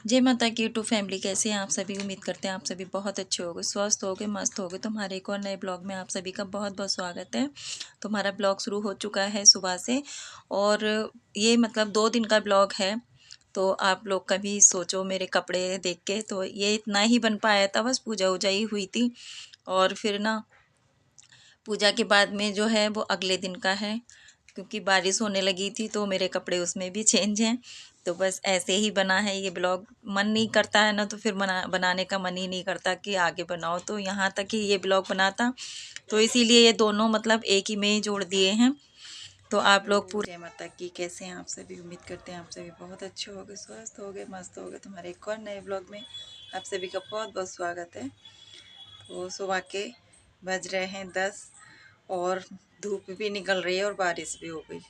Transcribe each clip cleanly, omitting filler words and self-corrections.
जय माता की यूट्यूब फैमिली, कैसे हैं आप सभी। उम्मीद करते हैं आप सभी बहुत अच्छे होंगे, स्वस्थ होंगे, मस्त होंगे। तो हमारे एक और नए ब्लॉग में आप सभी का बहुत बहुत स्वागत है। तो हमारा ब्लॉग शुरू हो चुका है सुबह से, और ये मतलब 2 दिन का ब्लॉग है। तो आप लोग कभी सोचो, मेरे कपड़े देख के तो ये इतना ही बन पाया था, बस पूजा वूजा ही हुई थी। और फिर ना पूजा के बाद में जो है वो अगले दिन का है, क्योंकि बारिश होने लगी थी तो मेरे कपड़े उसमें भी चेंज हैं। तो बस ऐसे ही बना है ये ब्लॉग। मन नहीं करता है ना, तो फिर बनाने का मन ही नहीं करता कि आगे बनाओ। तो यहाँ तक ही ये ब्लॉग बना था, तो इसीलिए ये दोनों मतलब एक ही में ही जोड़ दिए हैं। तो आप लोग पूरे माता की, कैसे हैं आप सभी। उम्मीद करते हैं आप सभी बहुत अच्छे होंगे, स्वस्थ होंगे, मस्त होंगे। तो हमारे एक और नए ब्लॉग में आप सभी का बहुत बहुत स्वागत है। तो सुबह के बज रहे हैं 10, और धूप भी निकल रही है और बारिश भी हो गई।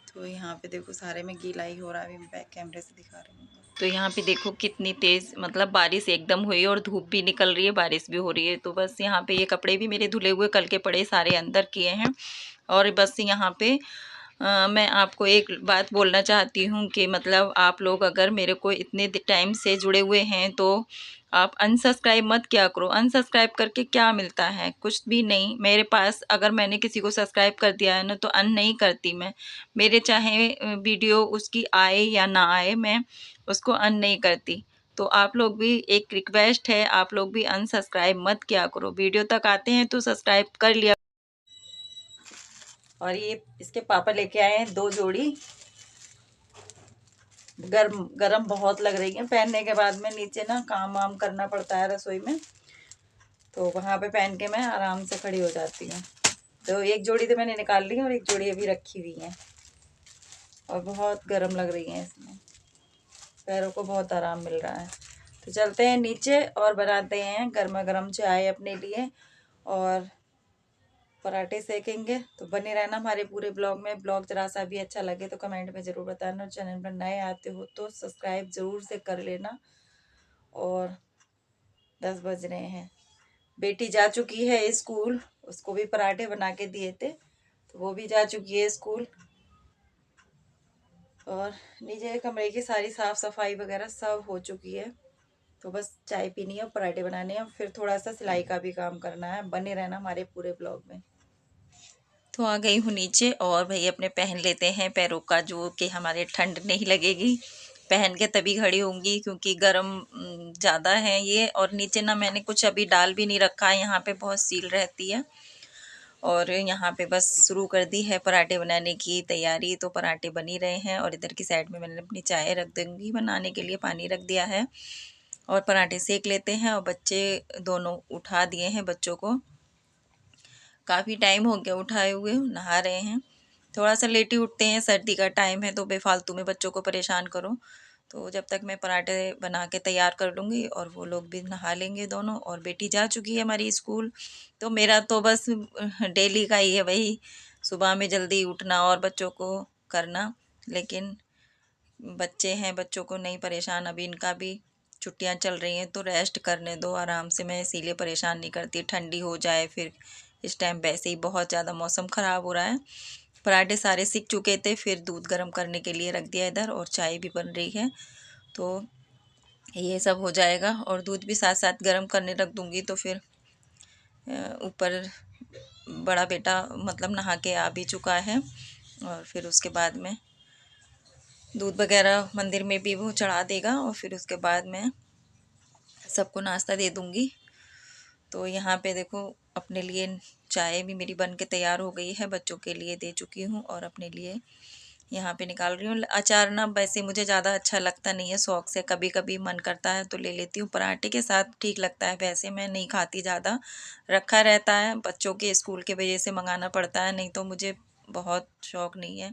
तो यहाँ पे देखो सारे में गीला ही हो रहा है। अभी मैं बैक कैमरे से दिखा रही हूँ। तो यहाँ पे देखो कितनी तेज़ मतलब बारिश एकदम हुई, और धूप भी निकल रही है, बारिश भी हो रही है। तो बस यहाँ पे ये कपड़े भी मेरे धुले हुए कल के पड़े सारे अंदर किए हैं। और बस यहाँ पे मैं आपको एक बात बोलना चाहती हूँ कि मतलब आप लोग अगर मेरे को इतने टाइम से जुड़े हुए हैं तो आप अनसब्सक्राइब मत किया करो। अनसब्सक्राइब करके क्या मिलता है, कुछ भी नहीं मेरे पास। अगर मैंने किसी को सब्सक्राइब कर दिया है ना, तो अन नहीं करती मैं। मेरे चाहे वीडियो उसकी आए या ना आए, मैं उसको अन नहीं करती। तो आप लोग भी एक रिक्वेस्ट है, आप लोग भी अनसब्सक्राइब मत किया करो। वीडियो तक आते हैं तो सब्सक्राइब कर लिया। और ये इसके पापा लेके आए हैं 2 जोड़ी। गर्म गर्म बहुत लग रही है पहनने के बाद में। नीचे ना काम वाम करना पड़ता है रसोई में, तो वहाँ पे पहन के मैं आराम से खड़ी हो जाती हूँ। तो एक जोड़ी तो मैंने निकाल ली और एक जोड़ी अभी रखी हुई है, और बहुत गर्म लग रही है। इसमें पैरों को बहुत आराम मिल रहा है। तो चलते हैं नीचे और बनाते हैं गर्मा गर्म चाय अपने लिए, और पराठे सेकेंगे। तो बने रहना हमारे पूरे ब्लॉग में। ब्लॉग जरा सा भी अच्छा लगे तो कमेंट में ज़रूर बताना। चैनल पर नए आते हो तो सब्सक्राइब ज़रूर से कर लेना। और 10 बज रहे हैं। बेटी जा चुकी है स्कूल, उसको भी पराठे बना के दिए थे, तो वो भी जा चुकी है स्कूल। और नीचे कमरे की सारी साफ़ सफाई वगैरह सब हो चुकी है। तो बस चाय पीनी है, पराठे बनाने हैं, फिर थोड़ा सा सिलाई का भी काम करना है। बने रहना हमारे पूरे ब्लॉग में। तो आ गई हूँ नीचे, और भाई अपने पहन लेते हैं पैरों का, जो कि हमारे ठंड नहीं लगेगी। पहन के तभी खड़ी होंगी, क्योंकि गर्म ज़्यादा है ये। और नीचे ना मैंने कुछ अभी डाल भी नहीं रखा है, यहाँ पे बहुत सील रहती है। और यहाँ पे बस शुरू कर दी है पराठे बनाने की तैयारी। तो पराठे बन ही रहे हैं, और इधर की साइड में मैंने अपनी चाय रख दूँगी बनाने के लिए, पानी रख दिया है। और पराठे सेक लेते हैं। और बच्चे दोनों उठा दिए हैं बच्चों को, काफ़ी टाइम हो गया उठाए हुए, नहा रहे हैं। थोड़ा सा लेट ही उठते हैं, सर्दी का टाइम है तो बेफालतू में बच्चों को परेशान करो। तो जब तक मैं पराठे बना के तैयार कर लूँगी, और वो लोग भी नहा लेंगे दोनों। और बेटी जा चुकी है हमारी स्कूल। तो मेरा तो बस डेली का ही है वही, सुबह में जल्दी उठना और बच्चों को करना। लेकिन बच्चे हैं, बच्चों को नहीं परेशान, अभी इनका भी छुट्टियां चल रही हैं तो रेस्ट करने दो आराम से। मैं इसीलिए परेशान नहीं करती, ठंडी हो जाए फिर। इस टाइम वैसे ही बहुत ज़्यादा मौसम ख़राब हो रहा है। पराठे सारे सीख चुके थे, फिर दूध गर्म करने के लिए रख दिया इधर, और चाय भी बन रही है। तो ये सब हो जाएगा, और दूध भी साथ साथ गर्म करने रख दूँगी। तो फिर ऊपर बड़ा बेटा मतलब नहा के आ भी चुका है, और फिर उसके बाद में दूध वगैरह मंदिर में भी वो चढ़ा देगा, और फिर उसके बाद मैं सबको नाश्ता दे दूँगी। तो यहाँ पे देखो अपने लिए चाय भी मेरी बन के तैयार हो गई है, बच्चों के लिए दे चुकी हूँ, और अपने लिए यहाँ पे निकाल रही हूँ। अचार ना वैसे मुझे ज़्यादा अच्छा लगता नहीं है, शौक़ से कभी कभी मन करता है तो ले लेती हूँ। पराठे के साथ ठीक लगता है, वैसे मैं नहीं खाती ज़्यादा। रखा रहता है, बच्चों के स्कूल के वजह से मंगाना पड़ता है, नहीं तो मुझे बहुत शौक़ नहीं है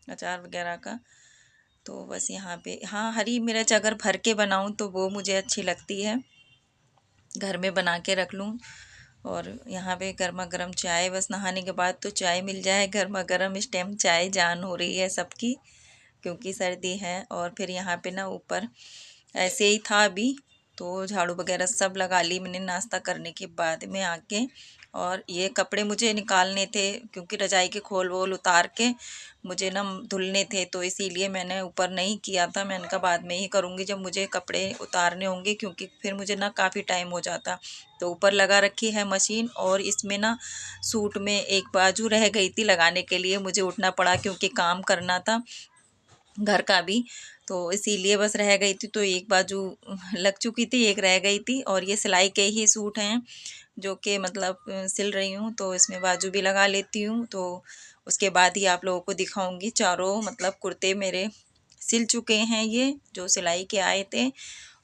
अचार वगैरह का। तो बस यहाँ पे हाँ, हरी मिर्च अगर भर के बनाऊँ तो वो मुझे अच्छी लगती है, घर में बना के रख लूँ। और यहाँ पे गर्मा गर्म चाय, बस नहाने के बाद तो चाय मिल जाए गर्मा गर्म। इस टाइम चाय जान हो रही है सबकी, क्योंकि सर्दी है। और फिर यहाँ पे ना ऊपर ऐसे ही था अभी, तो झाड़ू वगैरह सब लगा ली मैंने नाश्ता करने के बाद में आके। और ये कपड़े मुझे निकालने थे क्योंकि रजाई के खोल वोल उतार के मुझे ना धुलने थे, तो इसीलिए मैंने ऊपर नहीं किया था। मैंने कहा बाद में ही करूँगी जब मुझे कपड़े उतारने होंगे, क्योंकि फिर मुझे ना काफ़ी टाइम हो जाता। तो ऊपर लगा रखी है मशीन, और इसमें ना सूट में एक बाजू रह गई थी लगाने के लिए, मुझे उठना पड़ा क्योंकि काम करना था घर का भी, तो इसीलिए बस रह गई थी। तो एक बाजू लग चुकी थी, एक रह गई थी। और ये सिलाई के ही सूट हैं जो कि मतलब सिल रही हूँ, तो इसमें बाजू भी लगा लेती हूँ। तो उसके बाद ही आप लोगों को दिखाऊंगी। चारों मतलब कुर्ते मेरे सिल चुके हैं, ये जो सिलाई के आए थे।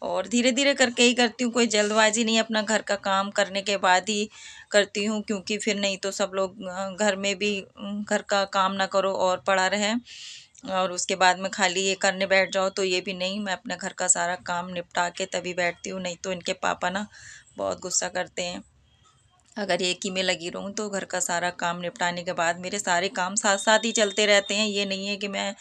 और धीरे धीरे करके ही करती हूँ, कोई जल्दबाजी नहीं, अपना घर का काम करने के बाद ही करती हूँ, क्योंकि फिर नहीं तो सब लोग घर में भी घर का काम ना करो और पड़ा रहे और उसके बाद में खाली ये करने बैठ जाओ, तो ये भी नहीं। मैं अपने घर का सारा काम निपटा के तभी बैठती हूँ, नहीं तो इनके पापा ना बहुत गुस्सा करते हैं अगर एक ही में लगी रहूँ। तो घर का सारा काम निपटाने के बाद मेरे सारे काम साथ साथ ही चलते रहते हैं, ये नहीं है कि मैं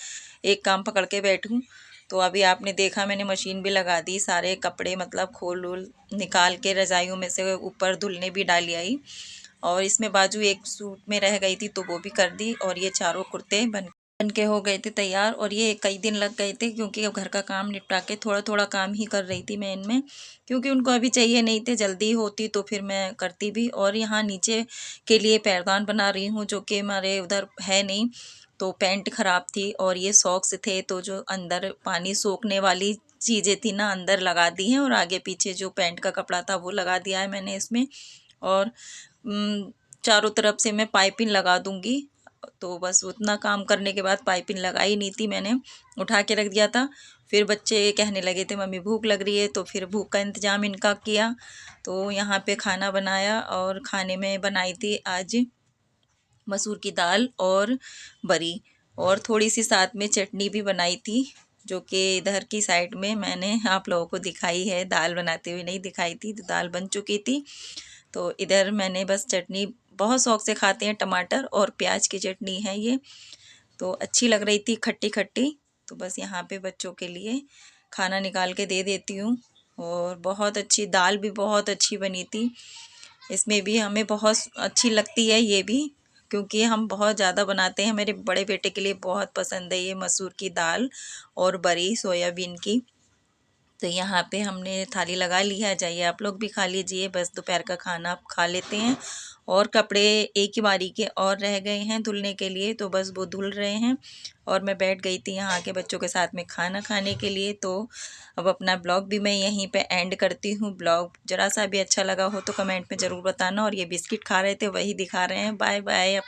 एक काम पकड़ के बैठूँ। तो अभी आपने देखा मैंने मशीन भी लगा दी, सारे कपड़े मतलब खोल वोल निकाल के रजाइयों में से ऊपर धुलने भी डाली आई। और इसमें बाजू एक सूट में रह गई थी तो वो भी कर दी। और ये चारों कुर्ते बन के हो गए थे तैयार। और ये कई दिन लग गए थे क्योंकि अब घर का काम निपटा के थोड़ा थोड़ा काम ही कर रही थी मैं इनमें, क्योंकि उनको अभी चाहिए नहीं थे, जल्दी होती तो फिर मैं करती भी। और यहाँ नीचे के लिए पैरदान बना रही हूँ जो कि हमारे उधर है नहीं, तो पैंट ख़राब थी और ये सॉक्स थे, तो जो अंदर पानी सोखने वाली चीज़ें थी ना अंदर लगा दी हैं, और आगे पीछे जो पैंट का कपड़ा था वो लगा दिया है मैंने इसमें। और चारों तरफ से मैं पाइपिंग लगा दूंगी। तो बस उतना काम करने के बाद पाइपिंग लगाई नहीं थी मैंने, उठा के रख दिया था। फिर बच्चे कहने लगे थे मम्मी भूख लग रही है, तो फिर भूख का इंतज़ाम इनका किया। तो यहाँ पे खाना बनाया, और खाने में बनाई थी आज मसूर की दाल और बरी, और थोड़ी सी साथ में चटनी भी बनाई थी, जो कि इधर की साइड में मैंने आप लोगों को दिखाई है, दाल बनाते हुए नहीं दिखाई थी। तो दाल बन चुकी थी, तो इधर मैंने बस चटनी बहुत शौक से खाते हैं, टमाटर और प्याज की चटनी है ये, तो अच्छी लग रही थी खट्टी खट्टी। तो बस यहाँ पे बच्चों के लिए खाना निकाल के दे देती हूँ। और बहुत अच्छी दाल भी बहुत अच्छी बनी थी, इसमें भी हमें बहुत अच्छी लगती है ये भी, क्योंकि हम बहुत ज़्यादा बनाते हैं। मेरे बड़े बेटे के लिए बहुत पसंद है ये मसूर की दाल और बरी सोयाबीन की। तो यहाँ पे हमने थाली लगा ली है, जाइए आप लोग भी खा लीजिए। बस दोपहर का खाना आप खा लेते हैं, और कपड़े एक ही बारी के और रह गए हैं धुलने के लिए, तो बस वो धुल रहे हैं। और मैं बैठ गई थी यहाँ के बच्चों के साथ में खाना खाने के लिए। तो अब अपना ब्लॉग भी मैं यहीं पे एंड करती हूँ। ब्लॉग ज़रा सा भी अच्छा लगा हो तो कमेंट में ज़रूर बताना। और ये बिस्किट खा रहे थे वही दिखा रहे हैं। Bye bye.